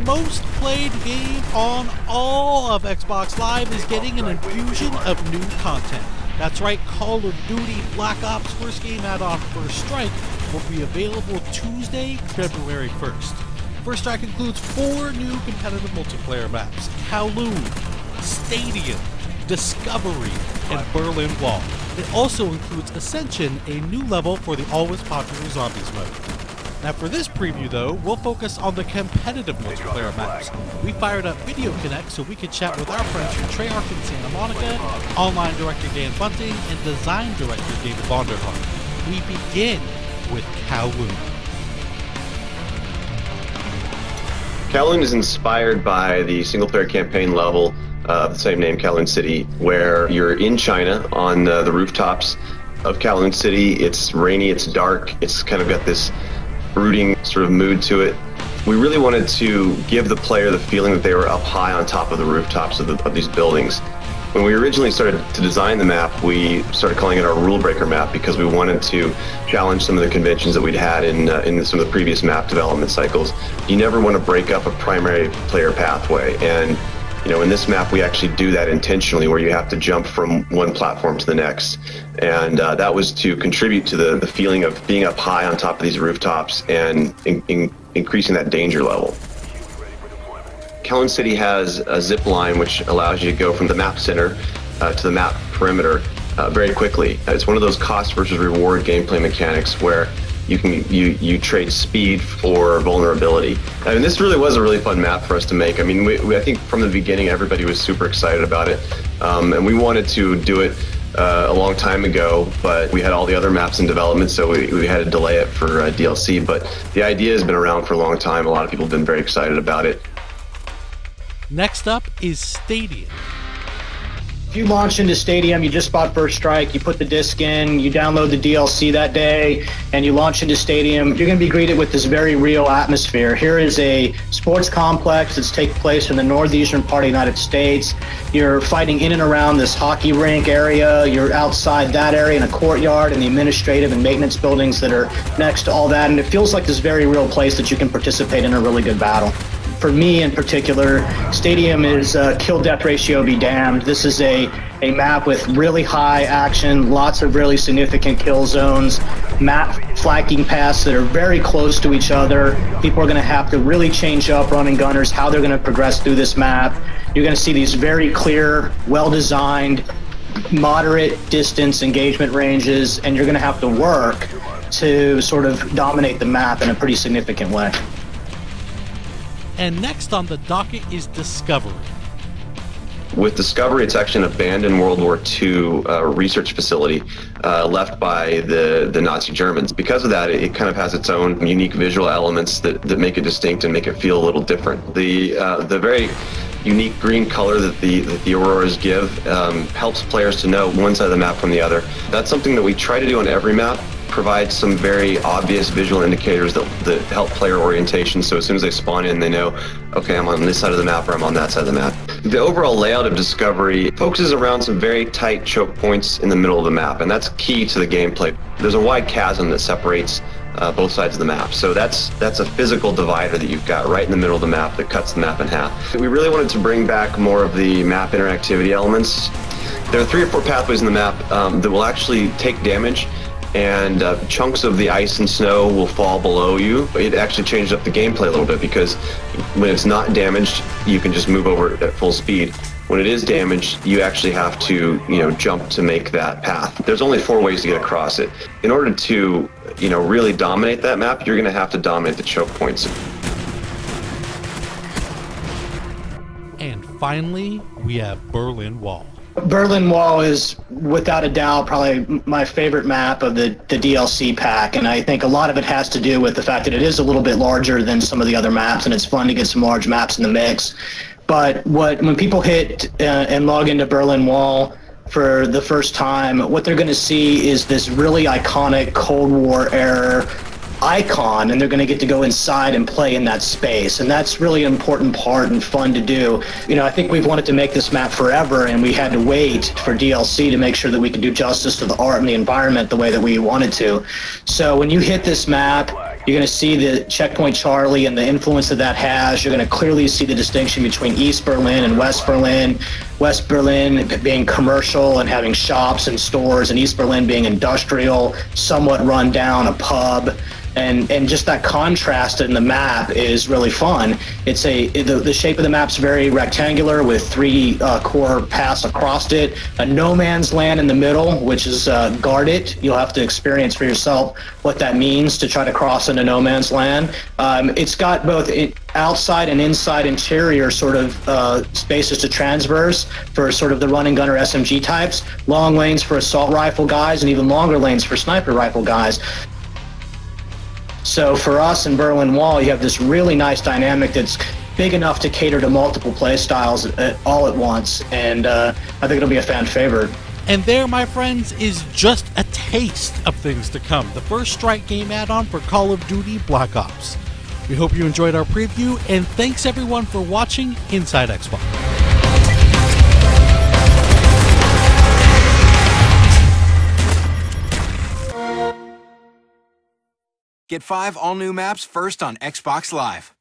most played game on all of Xbox Live is getting an infusion of new content. That's right, Call of Duty Black Ops First Game add-on First Strike will be available Tuesday, February 1st. First Strike includes 4 new competitive multiplayer maps: Kowloon, Stadium, Discovery, and Berlin Wall. It also includes Ascension, a new level for the always popular Zombies mode. Now for this preview though, we'll focus on the competitive multiplayer maps. We fired up Video Connect so we could chat with our friends from Treyarch in Santa Monica, online director Dan Bunting, and design director David Vonderhaar. We begin with Kowloon. Kowloon is inspired by the single-player campaign level of the same name, Kowloon City, where you're in China on the rooftops of Kowloon City. It's rainy, it's dark, it's kind of got this brooding sort of mood to it. We really wanted to give the player the feeling that they were up high on top of the rooftops of these buildings. When we originally started to design the map, we started calling it our rule breaker map because we wanted to challenge some of the conventions that we'd had in some of the previous map development cycles. You never want to break up a primary player pathway, and in this map we actually do that intentionally, where you have to jump from one platform to the next, and that was to contribute to the feeling of being up high on top of these rooftops and increasing that danger level. Kowloon City has a zip line which allows you to go from the map center to the map perimeter very quickly. It's one of those cost versus reward gameplay mechanics where you trade speed for vulnerability. I mean, this really was a really fun map for us to make. I mean, I think from the beginning everybody was super excited about it, and we wanted to do it a long time ago, but we had all the other maps in development, so we had to delay it for DLC. But the idea has been around for a long time. A lot of people have been very excited about it. Next up is Stadium. If you launch into Stadium, you just bought First Strike, you put the disc in, you download the DLC that day, and you launch into Stadium, you're going to be greeted with this very real atmosphere. Here is a sports complex that's taking place in the northeastern part of the United States. You're fighting in and around this hockey rink area. You're outside that area in a courtyard and the administrative and maintenance buildings that are next to all that, and it feels like this very real place that you can participate in a really good battle. For me in particular, Stadium is kill-death ratio be damned. This is a map with really high action, lots of really significant kill zones, map flanking paths that are very close to each other. People are going to have to really change up running gunners, how they're going to progress through this map. You're going to see these very clear, well-designed, moderate distance engagement ranges, and you're going to have to work to sort of dominate the map in a pretty significant way. And next on the docket is Discovery. With Discovery, it's actually an abandoned World War II research facility left by the Nazi Germans. Because of that, it kind of has its own unique visual elements that make it distinct and make it feel a little different. The very unique green color that the auroras give helps players to know one side of the map from the other. That's something that we try to do on every map. Provide some very obvious visual indicators that help player orientation, so as soon as they spawn in, they know, okay, I'm on this side of the map or I'm on that side of the map. The overall layout of Discovery focuses around some very tight choke points in the middle of the map, and that's key to the gameplay. There's a wide chasm that separates both sides of the map, so that's a physical divider that you've got right in the middle of the map that cuts the map in half. We really wanted to bring back more of the map interactivity elements. There are 3 or 4 pathways in the map that will actually take damage, and chunks of the ice and snow will fall below you. It actually changed up the gameplay a little bit, because when it's not damaged, you can just move over at full speed. When it is damaged, you actually have to, jump to make that path. There's only 4 ways to get across it. In order to, really dominate that map, you're going to have to dominate the choke points. And finally, we have Berlin Wall. Berlin Wall is, without a doubt, probably my favorite map of the DLC pack, and I think a lot of it has to do with the fact that it is a little bit larger than some of the other maps, and it's fun to get some large maps in the mix. But when people hit and log into Berlin Wall for the first time, what they're going to see is this really iconic Cold War era icon, and they're going to get to go inside and play in that space, and that's really an important part and fun to do. I think we've wanted to make this map forever, and we had to wait for DLC to make sure that we could do justice to the art and the environment the way that we wanted to. So when you hit this map, You're going to see the Checkpoint Charlie and the influence that that has. You're going to clearly see the distinction between East Berlin and West Berlin. West Berlin being commercial and having shops and stores, and East Berlin being industrial, somewhat run down, a pub. And just that contrast in the map is really fun. It's the shape of the map's very rectangular with 3 core paths across it, a no man's land in the middle, which is guarded. You'll have to experience for yourself what that means to try to cross into no man's land. It's got both outside and inside interior sort of spaces to transverse for sort of the running gun or SMG types, long lanes for assault rifle guys, and even longer lanes for sniper rifle guys. So for us in Berlin Wall, you have this really nice dynamic that's big enough to cater to multiple play styles all at once, and I think it'll be a fan favorite. And there, my friends, is just a taste of things to come. The first Strike game add-on for Call of Duty Black Ops. We hope you enjoyed our preview, and thanks everyone for watching Inside Xbox. Get 5 all-new maps first on Xbox Live.